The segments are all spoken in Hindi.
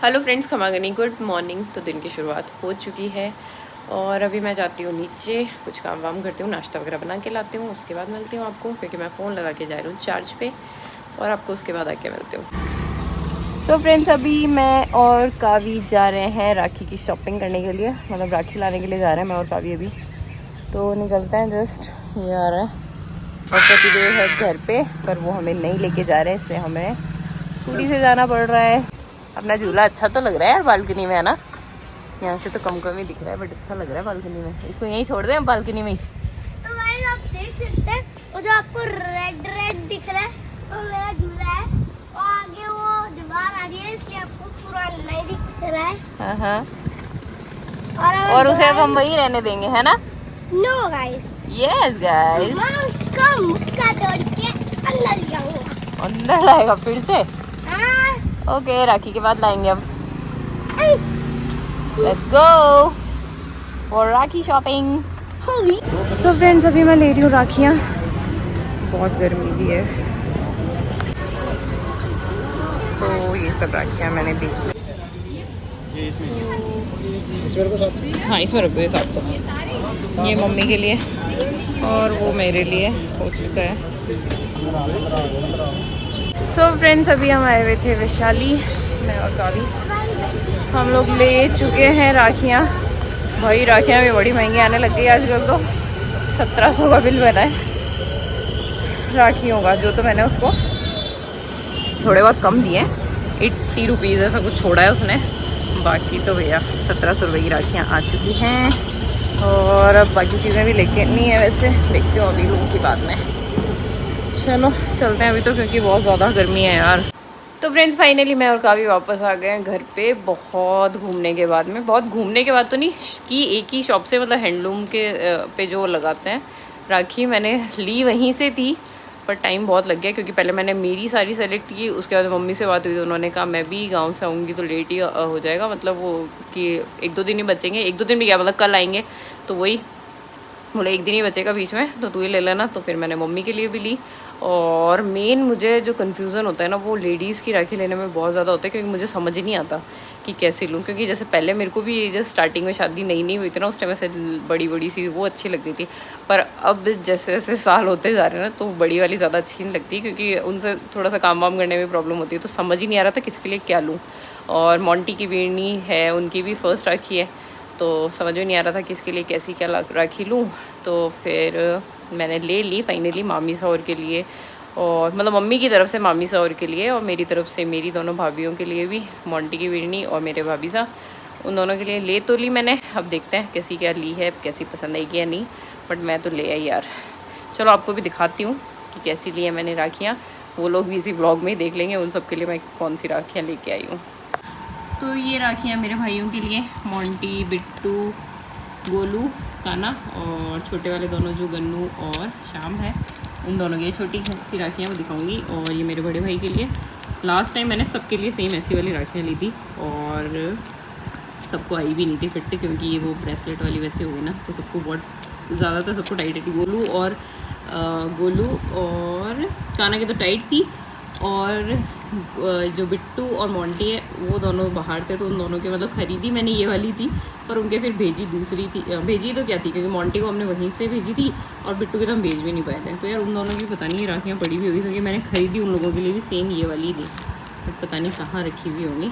हेलो फ्रेंड्स, खमागनी गुड मॉर्निंग। तो दिन की शुरुआत हो चुकी है और अभी मैं जाती हूँ नीचे, कुछ काम वाम करती हूँ, नाश्ता वगैरह बना के लाती हूँ, उसके बाद मिलती हूँ आपको, क्योंकि मैं फ़ोन लगा के जा रही हूँ चार्ज पे, और आपको उसके बाद आके मिलती हूँ। सो फ्रेंड्स, अभी मैं और कावी जा रहे हैं राखी की शॉपिंग करने के लिए, मतलब राखी लाने के लिए जा रहे हैं मैं और कावी। अभी तो निकलते हैं, जस्ट ये आ रहा है और प्रतिदेव है घर पे, पर वो हमें नहीं लेके जा रहे हैं, इसलिए हमें स्कूटी से जाना पड़ रहा है। अपना झूला अच्छा तो लग रहा है यार बालकनी में, है ना? यहाँ से तो कम ही दिख रहा है, बट अच्छा लग रहा है बालकनी में। इसको यहीं छोड़ दें हम बालकनी में ही। तो भाई आप देख सकते हैं वो जो आपको रेड दिख रहा है वो मेरा झूला है, और आगे वो दीवार आ रही है, इसलिए आपको पूरा नहीं दिख रहा है। हाँ। और उसे अब हम वही रहने देंगे, है ना? नो गाइस, यस गाइस, मैं उसका मुक्का तोड़ के अंदर जाऊंगा। अंदर लाएगा फिर से? हाँ। ओके, राखी के बाद लाएंगे अब। Let's go for rakhi shopping. So friends, अभी मैं ले रही हूँ राखियाँ, बहुत गर्मी भी है, तो ये सब राखियाँ मैंने देखी। हाँ, इसमें रख दो ये साथ। तो ये मम्मी के लिए और वो मेरे लिए हो चुका है। सो फ्रेंड्स, अभी हम आए हुए थे वैशाली, मैं और कावी। हम लोग ले चुके हैं राखियाँ। भाई राखियाँ भी बड़ी महंगी आने लग गई आजकल, तो 1700 का बिल बना है राखियों का, जो तो मैंने उसको थोड़े बहुत कम दिए, 80 रुपीज़ ऐसा कुछ छोड़ा है उसने। बाकी तो भैया 1700 रुपये की राखियाँ आ चुकी हैं, और अब बाकी चीज़ें भी लेके नहीं है, वैसे देखती हूँ अभी लूँगी बाद में। चलो चलते हैं अभी तो, क्योंकि बहुत ज़्यादा गर्मी है यार। तो फ्रेंड्स, फाइनली मैं और कावी वापस आ गए हैं घर पे, बहुत घूमने के बाद में। बहुत घूमने के बाद तो नहीं कि एक ही शॉप से, मतलब हैंडलूम के पे जो लगाते हैं राखी, मैंने ली वहीं से थी, पर टाइम बहुत लग गया, क्योंकि पहले मैंने मेरी सारी सेलेक्ट की, उसके बाद मम्मी से बात हुई तो उन्होंने कहा मैं भी गांव से आऊँगी तो लेट ही हो जाएगा, मतलब वो कि 1-2 दिन ही बचेंगे, 1-2 दिन भी क्या, मतलब कल आएंगे, तो वही बोले 1 दिन ही बचेगा बीच में, तो तू ही ले लेना। तो फिर मैंने मम्मी के लिए भी ली। और मेन मुझे जो कन्फ्यूज़न होता है ना, वो लेडीज़ की राखी लेने में बहुत ज़्यादा होता है, क्योंकि मुझे समझ ही नहीं आता कि कैसे लूँ। क्योंकि जैसे पहले मेरे को भी जैसे स्टार्टिंग में शादी नई हुई थी ना, उस टाइम ऐसे बड़ी सी वो अच्छी लगती थी, पर अब जैसे जैसे साल होते जा रहे हैं ना, तो बड़ी वाली ज़्यादा अच्छी नहीं लगती, क्योंकि उनसे थोड़ा सा काम वाम करने में प्रॉब्लम होती है, तो समझ ही नहीं आ रहा था किसके लिए क्या लूँ। और मोंटी की बीड़ी है, उनकी भी फर्स्ट राखी है, तो समझ में नहीं आ रहा था किसके लिए कैसी क्या राखी लूँ। तो फिर मैंने ले ली फाइनली मामी सौर के लिए, और मतलब मम्मी की तरफ से मामी सौर के लिए, और मेरी तरफ से मेरी दोनों भाभीयों के लिए भी, मोंटी की बीड़ी और मेरे भाभी सा, उन दोनों के लिए ले तो ली मैंने। अब देखते हैं कैसी क्या ली है, कैसी पसंद आएगी या नहीं, बट मैं तो ले आई यार। चलो आपको भी दिखाती हूँ कि कैसी ली है मैंने राखियाँ। वो लोग भी इसी ब्लॉग में ही देख लेंगे उन सब के लिए मैं कौन सी राखियाँ लेके आई हूँ। तो ये राखियाँ मेरे भाइयों के लिए, मोंटी, बिट्टू, गोलू, काना, और छोटे वाले दोनों जो गन्नू और शाम है, उन दोनों के लिए छोटी सी राखियाँ मैं दिखाऊंगी। और ये मेरे बड़े भाई के लिए, लास्ट टाइम मैंने सबके लिए सेम ऐसी वाली राखियाँ ली थी, और सबको आई भी नहीं थी फिट, क्योंकि ये वो ब्रेसलेट वाली वैसे हो गई ना, तो सबको बहुत ज़्यादातर सबको टाइट थी। गोलू और काना की तो टाइट थी, और जो बिट्टू और मोंटी है वो दोनों बाहर थे, तो उन दोनों के मतलब ख़रीदी मैंने ये वाली थी, पर उनके फिर भेजी दूसरी थी। भेजी तो क्या थी, क्योंकि मोंटी को हमने वहीं से भेजी थी, और बिट्टू के तो हम भेज भी नहीं पाए थे। तो यार उन दोनों की पता नहीं ये राखियाँ पड़ी हुई होगी, क्योंकि मैंने ख़रीदी उन लोगों के लिए भी सेम ये वाली थी, बट पता नहीं कहाँ रखी हुई होंगी।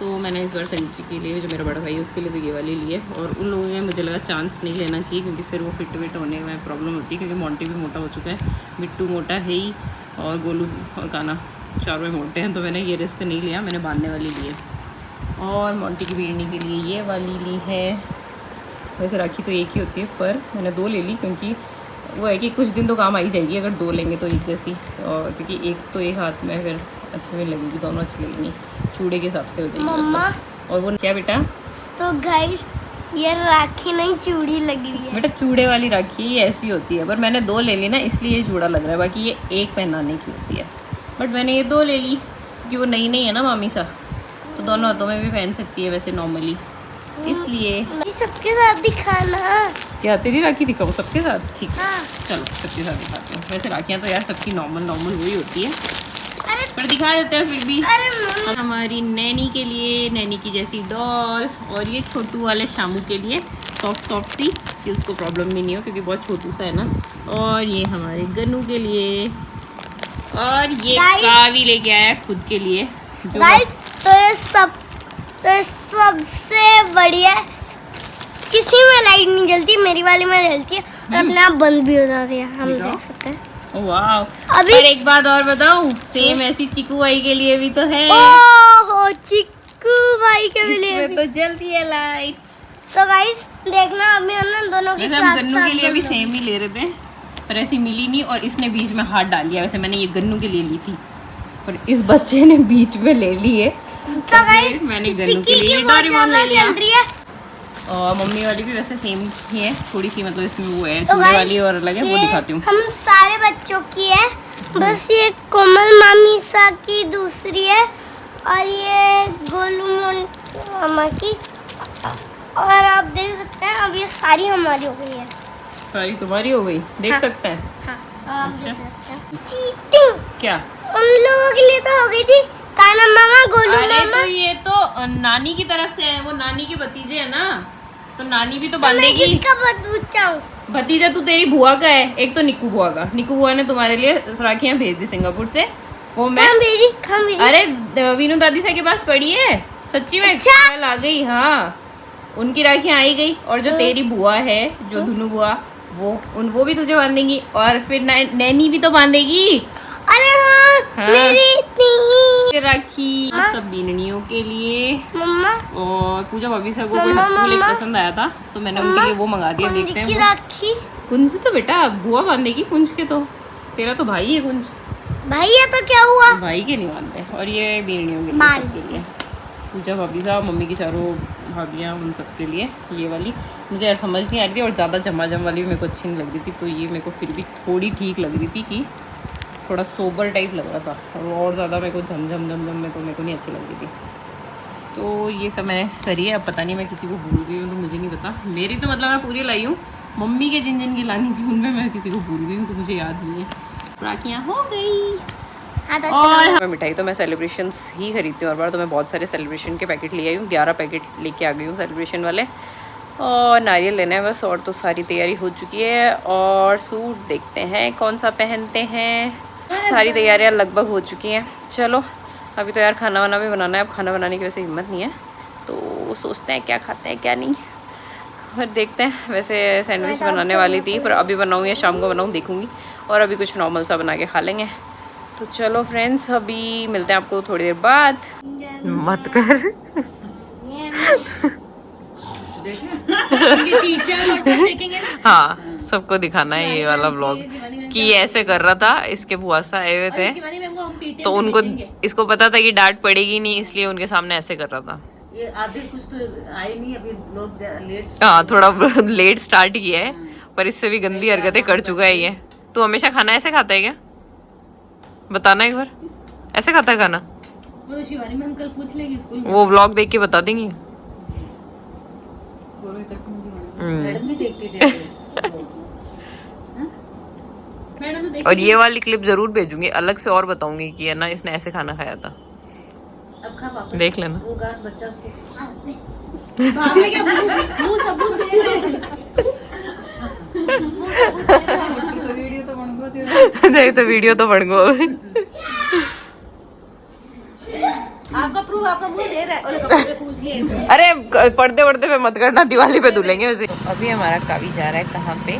तो मैंने इस बार संजीव के लिए, जो मेरा बड़ा भाई है उसके लिए, तो ये वाली ली है। और उन लोगों ने मुझे लगा चांस नहीं लेना चाहिए, क्योंकि फिर वो फिट विट होने में प्रॉब्लम होती है, क्योंकि मोंटी भी मोटा हो चुका है, बिट्टू मोटा है ही, और गोलू और काना चारों में मोटे हैं, तो मैंने ये रिस्क नहीं लिया, मैंने बांधने वाली ली है। और मोंटी की बीड़नी के लिए ये वाली ली है। वैसे राखी तो एक ही होती है, पर मैंने 2 ले ली, क्योंकि वो है कि कुछ दिन तो काम आई जाएगी अगर 2 लेंगे तो एक जैसी, और क्योंकि एक तो एक हाथ में फिर अच्छी भी लगेगी, दोनों अच्छी लगेंगी, चूड़े के हिसाब से हो जाएगी मतलब। और वो क्या बेटा? तो गाइस, ये राखी नहीं चूड़ी लगी हुई है बेटा, चूड़े वाली राखी ये ऐसी होती है, पर मैंने 2 ले ली ना, इसलिए ये चूड़ा लग रहा है, बाकी ये एक पहनाने की होती है, बट मैंने ये 2 ले ली क्योंकि वो नई है ना मामी सा, तो दोनों हाथों में भी पहन सकती है वैसे नॉर्मली, इसलिए। सबके साथ दिखाना। क्या तेरी राखी दिखाऊँ सबके साथ? ठीक है, हाँ। चलो सबके साथ दिखाती हूँ। वैसे राखियाँ तो यार सबकी नॉर्मल वही होती है, पर दिखा देते हैं फिर भी। अरे मम्मी, हमारी नैनी के लिए नैनी की जैसी डॉल, और ये छोटू वाले शामू के लिए सॉफ्ट सॉफ्ट सी, कि उसको प्रॉब्लम भी नहीं हो क्योंकि बहुत छोटू सा है ना। और ये हमारे गन्नू के लिए, और ये Guys- कावी लेके आया खुद के लिए जो गाइस तो ये सबसे बढ़िया है। किसी में लाइट नहीं जलती, मेरी वाली में जलती है और अपने आप बंद भी हो जाती है, हम बताओ। देख सकते हैं। वाह। अभी पर एक बात और बताऊं, सेम ऐसी चिकू भाई के लिए भी तो है। ओह चिक्कू भाई के लिए इसमें तो जलती है लाइट। तो गाइस देखना, अभी हम ना दोनों के वैसे हम साथ गन्नू के लिए भी बंद सेम ही ले रहे थे, पर ऐसी मिली नहीं और इसने बीच में हाथ डाल दिया। वैसे मैंने ये गन्नू के लिए ली थी, पर इस बच्चे ने बीच में ले ली है। तो गाइस मैंने गन्नू चिक्की के लिए की बहुत डोरेमोन ले ज्यादा लिया। चल रही है। और मम्मी वाली भी वैसे सेम ही है, थोड़ी सी मतलब इसमें वो है तो चूड़े guys, वाली और अलग है, वो ये दिखाती हूँ। हम सारे बच्चों की है, बस ये कोमल मामी सा की दूसरी है और ये गोलू मामा की। और आप देख सकते हैं अब ये सारी हमारी हो गई है। सारी तुम्हारी हो गई, देख हाँ। सकते हैं। हाँ, आप अच्छा। देख सकते हैं। चीटिंग क्या? उन लोगों के लिए तो हो गई थी, काना मामा गोलू अरे मामा। तो ये तो नानी की तरफ से है, वो नानी के भतीजे है ना, तो नानी भी तो तो मैं बांधेगी। किसका बच्चा हूँ? भतीजा तू तेरी बुआ का है, एक तो निक्कू बुआ का। निक्कू बुआ ने तुम्हारे लिए राखियां भेज दी सिंगापुर से, वो मैं। खाम भेजी। अरे वीनू दादी सा के पास पड़ी है, सच्ची में अच्छा? कल आ गई। हाँ, उनकी राखियां आई गई। और जो तेरी बुआ है, जो धुनू बुआ, वो भी तुझे बांधेगी, और फिर नैनी भी तो बांधेगी। अरे हाँ, हाँ। मेरी इतनी राखी सब बीननियों के लिए। मम्मा और पूजा भाभी से को कोई मम्मा, हत्थू लेक मम्मा। पसंद आया था, तो मैंने उनके लिए वो मंगा दिया। कुंज देखते की हैं वो। राखी। कुंज तो बेटा बुआ बांधेगी, कुंज के तो तेरा तो भाई है कुंज, भैया तो क्या हुआ? भाई के नहीं बांधते। और ये बीननियों के लिए, बांध। सबके लिए। पूजा भाभी साहब, मम्मी की चारों भाभियाँ, उन सब के लिए ये वाली। मुझे यार समझ नहीं आ रही थी, और ज़्यादा झमाझम वाली भी मेरे को अच्छी नहीं लग रही थी, तो ये मेरे को फिर भी थोड़ी ठीक लग रही थी, कि थोड़ा सोबर टाइप लग रहा था। और ज़्यादा मेरे को झमझम झमझम में तो मेरे को नहीं अच्छी लग रही थी। तो ये सब मैंने करी है। अब पता नहीं मैं किसी को भूल गई हूँ, तो मुझे नहीं पता। मेरी तो मतलब मैं पूरी लाई हूँ, मम्मी के जिन जिन की लानी थी उनमें मैं किसी को भूल गई हूँ, तो मुझे याद नहीं है। राखियाँ हो गई। हाँ, तो और मिठाई तो मैं सेलिब्रेशंस ही खरीदती हूँ हर बार, तो मैं बहुत सारे सेलिब्रेशन के पैकेट ले आई हूँ, 11 पैकेट लेके आ गई हूँ सेलिब्रेशन वाले। और नारियल लेना है बस, और तो सारी तैयारी हो चुकी है। और सूट देखते हैं कौन सा पहनते हैं, सारी तैयारियां लगभग हो चुकी हैं। चलो अभी तो यार खाना वाना भी बनाना है, अब खाना बनाने की वैसे हिम्मत नहीं है, तो सोचते हैं क्या खाते हैं क्या नहीं, फिर देखते हैं। वैसे सैंडविच बनाने वाली थी, पर अभी बनाऊँ या शाम को बनाऊँ देखूँगी, और अभी कुछ नॉर्मल सा बना के खा लेंगे। तो चलो फ्रेंड्स, अभी मिलते हैं आपको थोड़ी देर बाद। मत कर हाँ, सबको दिखाना है ये वाला व्लॉग, कि ये ऐसे कर रहा था। इसके बुआ सा आए हुए थे, तो उनको इसको पता था कि डांट पड़ेगी नहीं, इसलिए उनके सामने ऐसे कर रहा था। ये आधे कुछ तो आए नहीं, अभी लोग लेट। हाँ, थोड़ा लेट स्टार्ट किया है, पर इससे भी गंदी हरकतें कर चुका है ये। तू हमेशा खाना ऐसे खाता है क्या? बताना एक बार, ऐसे खाता है खाना? वो शिवानी मैम कल पूछ लेगी स्कूल में। वो व्लॉग देख के बता देंगी। मैडम भी देखती थे। मैडम तो और ये वाली क्लिप जरूर भेजूंगी, अलग से और बताऊंगी कि है ना इसने ऐसे खाना खाया था। अब खा पापा, देख लेना। वो घास बच्चा उसको भाग ले, क्या वो सबूत दे रहे हैं। तो वीडियो तो बन गया। नहीं तो वीडियो तो बन गो। आपका प्रूफ आपका मुंह दे रहा है, और कपड़े पूछ लिए। अरे पढ़ते पढ़ते पे मत करना, दिवाली पे धुलेंगे वैसे। अभी हमारा कावी जा रहा है कहाँ पे?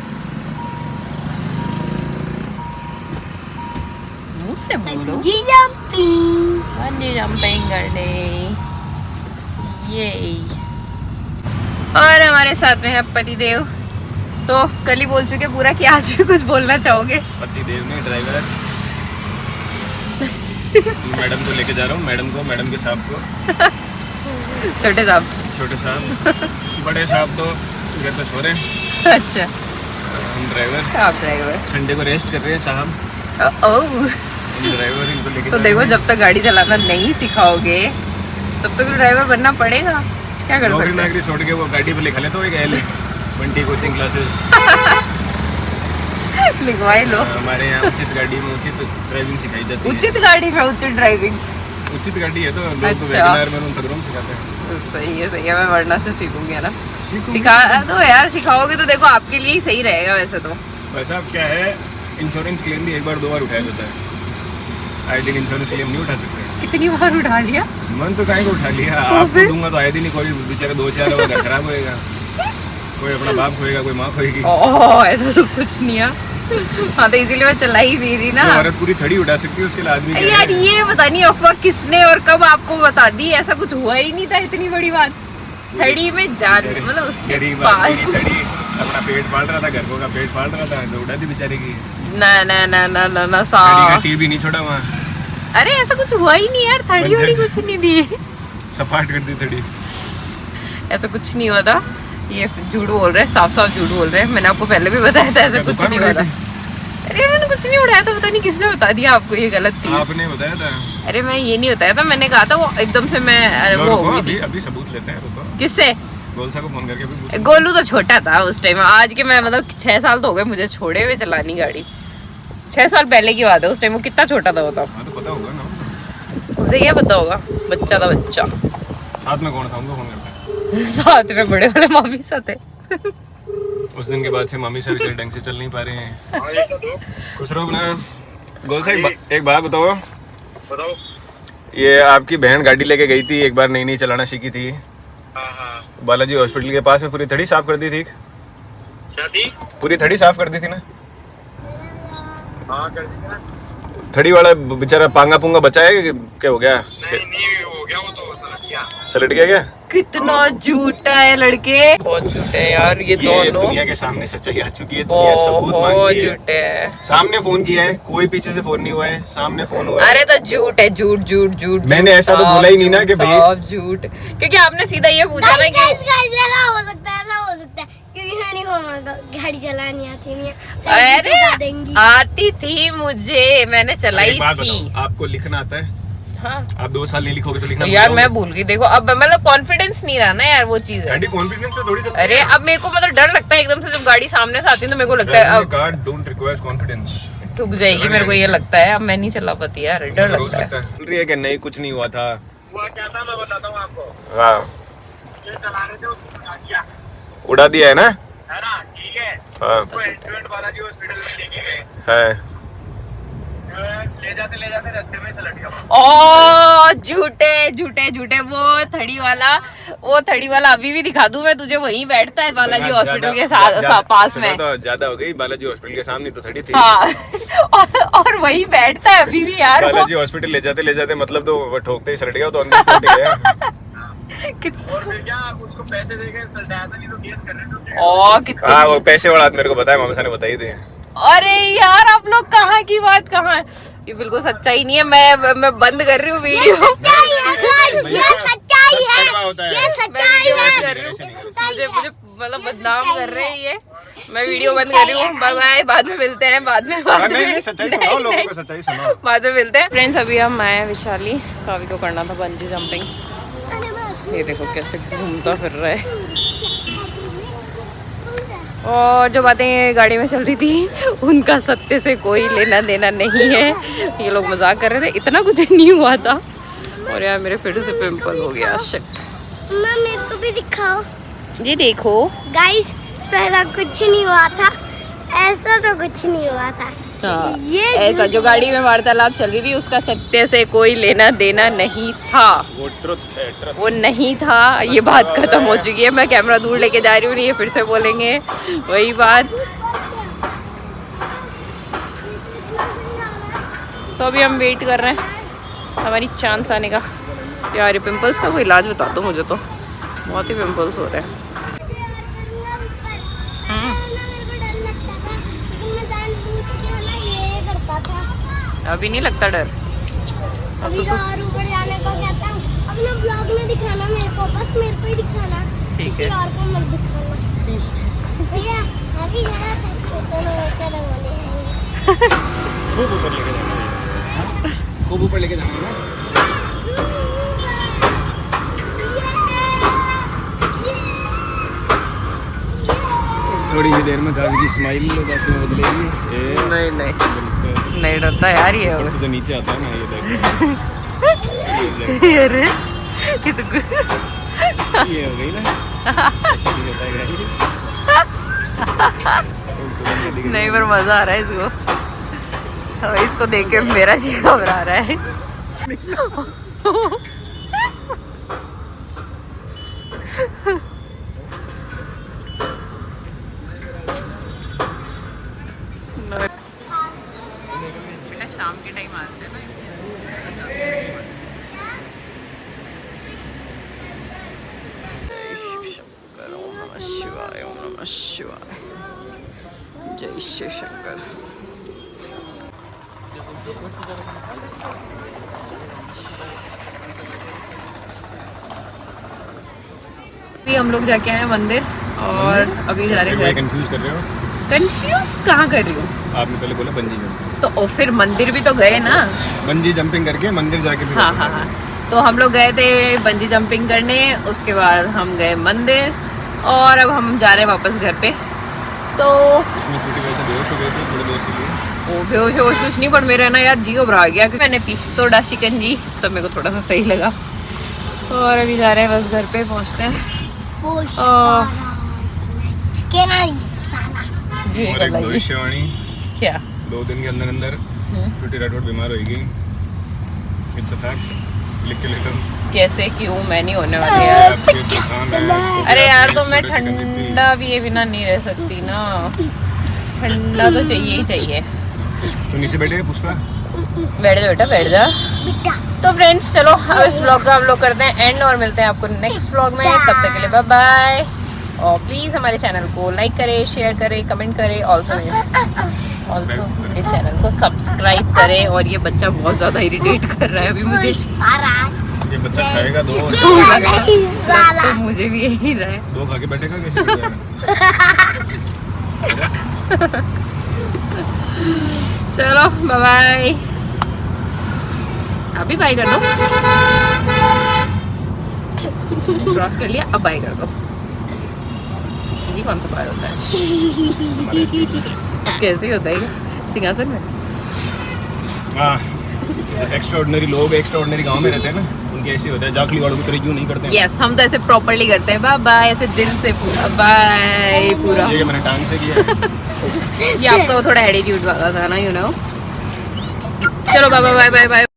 मुंह से बोलो। जी जंपिंग। बंजी जंपिंग करने। ये और हमारे साथ में है पतिदेव। तो कल ही बोल चुके पूरा कि आज भी कुछ बोलना चाहोगे? पतिदेव ने ड्राइवर है। मैडम को लेके जा रहा हूँ, मैडम को, मैडम के साहब को, छोटे साहब। छोटे साहब, बड़े साहब तो घर पे सो रहे हैं। अच्छा, हम ड्राइवर, आप ड्राइवर। संडे को रेस्ट कर रहे हैं साहब। ओह, ड्राइवर इनको लेके तो देखो जब तक गाड़ी चलाना नहीं सिखाओगे तब तक ड्राइवर बनना पड़ेगा, क्या कर नौकरी सकते हैं। नाकरी छोड़ के वो गाड़ी पे लिखा ले तो एक एल 20 कोचिंग क्लासेस। लिखवाई लो। हमारे यहाँ उचित गाड़ी में उचित ड्राइविंग सिखाई जाती है। उचित गाड़ी में उचित ड्राइविंग। उचित गाड़ी है तो लोग अच्छा। तो वैगनआर में उन तगड़ों में सिखाते हैं। सही है, मैं वरना से सीखूंगी है ना। सिखा दो यार, सिखाओगे तो देखो आपके लिए ही सही रहेगा वैसे तो। वैसे अब क्या है, इंश्योरेंस क्लेम भी एक बार 2 बार उठाया जाता है। आई थिंक इंश्योरेंस क्लेम नहीं उठा सकते। कितनी बार उठा लिया? मन तो काहे को उठा लिया, आपको दूंगा तो आए दिन नहीं, कोई बेचारा 2-4 होगा घर खराब होएगा, कोई अपना बाप खोएगा, कोई माँ खोएगी। ओह ऐसा तो कुछ नहीं है। हाँ तो इसीलिए मैं चला ही भी रही ना। जो औरत पूरी थड़ी उठा सकती है उसके लिए आदमी क्या यार है? ये पता नहीं अफवाह किसने और कब आपको बता दी, ऐसा कुछ हुआ ही नहीं था। इतनी बड़ी बात थड़ी में जान मतलब उसके गरीब पास आदमी की थड़ी अपना पेट पाल रहा था, घर को का पेट पाल रहा था, तो उड़ा दी बेचारे की। ना ना ना ना ना ना थड़ी का टीवी नहीं छोड़ा वहाँ, अरे ऐसा कुछ हुआ ही नहीं यार, थड़ी वड़ी कुछ नहीं दी। सपाट कर दी थड़ी। ऐसा कुछ नहीं हुआ था, ये झूठ बोल रहे हैं, साफ साफ झूठ बोल रहे हैं। मैंने आपको पहले भी बताया था ऐसा कुछ नहीं हुआ था। अरे मैंने कुछ नहीं उड़ाया था, पता नहीं किसने बता दिया आपको ये गलत चीज। आपने बताया था। अरे मैं ये नहीं बताया था, मैंने कहा था वो एकदम से मैं वो हो गई थी। अभी सबूत लेते हैं, रुको। किससे? गोलसा को फोन करके भी पूछो। गोलू तो छोटा था उस टाइम, आज के मैं मतलब 6 साल तो हो गए मुझे छोड़े हुए चलानी गाड़ी। 6 साल पहले की बात है, उस टाइम वो कितना छोटा था बताओ। हाँ तो पता होगा ना, उसे क्या पता होगा, बच्चा था बच्चा। साथ में कौन था, उनको फोन करते हैं। साथ में बड़े वाले मामी साथ थे। उस दिन के बाद से मम्मी से भी ढंग से चल नहीं पा रहे हैं। खुश रहो ना। गोलसा एक बात बताओ। ये आपकी बहन गाड़ी लेके गई थी एक बार, नई चलाना सीखी थी, बालाजी हॉस्पिटल के पास में, पूरी थड़ी साफ कर दी थी। क्या थी? पूरी थड़ी साफ कर दी थी ना। हाँ कर दी ना। थड़ी वाला बेचारा पांगा पुंगा बचा है, क्या हो गया? नहीं हो गया, वो तो सलट गया। सलट गया क्या? कितना झूठा है लड़के, बहुत झूठे हैं यार ये दोनों। दुनिया के सामने सच्चाई आ चुकी है, दुनिया सबूत बहुत मांगती है। झूठे हैं। सामने फोन किया है, कोई पीछे से फोन नहीं हुआ है, सामने फोन हुआ है। अरे तो झूठ है, झूठ झूठ झूठ। मैंने ऐसा तो बोला ही नहीं ना कि भाई सब झूठ, क्योंकि आपने सीधा ये पूछा ना कि ऐसा हो सकता है क्योंकि मैंने गाड़ी चलानी आती नहीं है। अरे आती थी मुझे, मैंने चलाई एक बात थी। बताओ, आपको लिखना आता है? हाँ आप 2 साल नहीं लिखोगे तो लिखना यार भूल मैं जाओगे। भूल गई, देखो अब मतलब कॉन्फिडेंस नहीं रहा ना यार, वो चीज है। गाड़ी कॉन्फिडेंस से थोड़ी चलती अरे है। अब मेरे को मतलब डर लगता है एकदम से, जब गाड़ी सामने से आती है तो मेरे को लगता है अब कार डोंट रिक्वायर्स कॉन्फिडेंस। ठुक जाएगी, मेरे को ये लगता है। अब मैं नहीं चला पाती यार, डर लगता है। बोल रही है कि नहीं कुछ नहीं हुआ था। हुआ क्या था मैं बताता हूँ आपको। हाँ ये चला रहे थे, उसको उड़ा दिया उड़ा दिया है ना। है ना, ठीक है। हाँ वो एडमिट बालाजी हॉस्पिटल में लेके गए, है। ले जाते रास्ते में सलट गया। ओ झूठे झूठे झूठे। वो थड़ी वाला अभी भी दिखा दूं मैं तुझे, वहीं बैठता है बालाजी हॉस्पिटल के पास में। तो ज्यादा हो गई, बालाजी हॉस्पिटल के सामने तो थड़ी थी। हाँ और वहीं बैठता है अभी भी यार वो। बालाजी हॉस्पिटल ले जाते मतलब तो वो ठोकते ही सलट गया, तो अंदर सलट गया। और फिर क्या, उसको पैसे देके सलटाया था, नहीं तो केस कर रहे थे। ओ कितना। हाँ वो पैसे वाला मेरे को बताया, मामा ने बताई थी। अरे यार आप लोग कहाँ की बात कहाँ है, ये बिल्कुल सच्चाई नहीं है। मैं बंद कर रही हूँ वीडियो। ये सच्चाई है, होता है। ये सच्चाई है। कर रही हूँ, मुझे मतलब बदनाम कर रहे हैं ये। मैं वीडियो बंद कर रही हूँ, बाय बाय, बाद में मिलते हैं, बाद में नहीं सच्चाई सुनाओ, लोगों को सच्चाई सुनाओ। बाद में मिलते हैं। फ्रेंड्स अभी हम आए विशाली, कावी को करना था बंजी जंपिंग। ये देखो कैसे घूमता फिर रहा है। और जो बातें गाड़ी में चल रही थी उनका सत्य से कोई लेना देना नहीं है। ये लोग मजाक कर रहे थे, इतना कुछ नहीं हुआ था। और यार मेरे फिर से पिंपल हो गया। शिट। मम्मा मेरे को भी दिखाओ। ये देखो गाइस, तो ऐसा कुछ नहीं हुआ था, ऐसा तो कुछ नहीं हुआ था। हाँ, ये ऐसा जो गाड़ी में वार्तालाप चल रही थी उसका सत्य से कोई लेना देना नहीं था। वो ट्रुथ है, ट्रुथ। वो नहीं था, ये बात खत्म हो चुकी है। मैं कैमरा दूर लेके जा रही हूँ, नहीं ये फिर से बोलेंगे वही बात। तो अभी हम वेट कर रहे हैं हमारी चांस आने का। यार ये पिंपल्स का कोई इलाज बता दो मुझे, तो बहुत ही पिंपल्स हो रहे हैं। अभी नहीं लगता डर? अभी और ऊपर जाने को कहता हूँ, अपना ब्लॉग में दिखाना मेरे को, बस मेरे को ही दिखाना, ठीक है। किसी और को मत दिखाना। भैया अभी यहाँ तक फोटो वाले खूब ऊपर लेके जाना है, खूब ऊपर लेके जाना है ना। थोड़ी ही देर में काकी की स्माइल उदासी में बदलेगी। नहीं नहीं नहीं डरता यार ये ऊपर से जो नीचे आता है ना ये देख। अरे ये तो ये हो गई ना, ऐसा नहीं होता है guys। नहीं पर मजा आ रहा है इसको, अब इसको देख के मेरा जी घबरा रहा है। बेटा शाम के टाइम आते हैं ना शिवाय, ओम नमः शिवाय, जय श्री शंकर। अभी हम लोग जाके आए मंदिर और अभी जा रहे हैं। कंफ्यूज कर रहे हो? कंफ्यूज कहाँ कर रही हूँ? आपने पहले बोला बंजी जंपिंग, तो और फिर मंदिर भी तो गए ना। बंजी जंपिंग करके मंदिर जाके फिर हाँ हाँ हाँ, तो हम लोग गए थे बंजी जंपिंग करने, उसके बाद हम गए मंदिर और अब हम जा रहे हैं वापस घर पे। तो उसमें स्वीटी वैसे बेहोश हो गई थी थोड़ी देर के लिए। वो बेहोश होश कुछ नहीं, पर मेरा ना यार जी घबरा गया क्योंकि मैंने पीछे तो डाशी शिकंजी, तब मेरे को थोड़ा सा सही लगा। और अभी जा रहे हैं बस घर पे पहुँचते हैं। ये और एक भविष्यवाणी, क्या 2 दिन के अंदर अंदर छोटी राठौड़ बीमार होगी। इट्स अ फैक्ट, लिख के लेकर। कैसे क्यों, मैं नहीं होने वाली यार। आपके जुकाम है, अरे यार तो मैं छोटे से कंजूस भी। ठंडा भी ये बिना नहीं रह सकती ना, ठंडा तो चाहिए ही चाहिए। तो नीचे बैठे पुष्पा, बैठ जा बेटा बैठ जा। तो फ्रेंड्स चलो अब इस ब्लॉग का हम लोग करते हैं एंड और मिलते हैं आपको नेक्स्ट ब्लॉग में। तब तक के लिए बाय बाय, और प्लीज़ हमारे चैनल को लाइक करें, शेयर करें, कमेंट करें, ऑल्सो मेरे चैनल को सब्सक्राइब करें। और ये बच्चा बहुत ज़्यादा इरिटेट कर रहा है अभी मुझे, ये बच्चा खाएगा 2 तो मुझे भी यही रहा है। 2 खा के बैठेगा कैसे बैठेगा? चलो बाय बाय, अभी बाय कर दो। क्रॉस कर लिया, अब बाय कर दो। ये कौन सा बाय होता है? कैसे होता है सिंहासन में? हाँ, एक्स्ट्राऑर्डिनरी लोग एक्स्ट्राऑर्डिनरी गांव में रहते हैं ना, उनके ऐसे होता है। जाखली वालों की तरह यूं नहीं करते हैं। यस, हम तो ऐसे प्रॉपर्ली करते हैं। बाय बाय, ऐसे दिल से पूरा बाय पूरा। ये मैंने टांग से किया है। ये आपका वो थोड़ा एटीट्यूड वाला था ना, यू नो। चलो बाय बाय बाय बाय।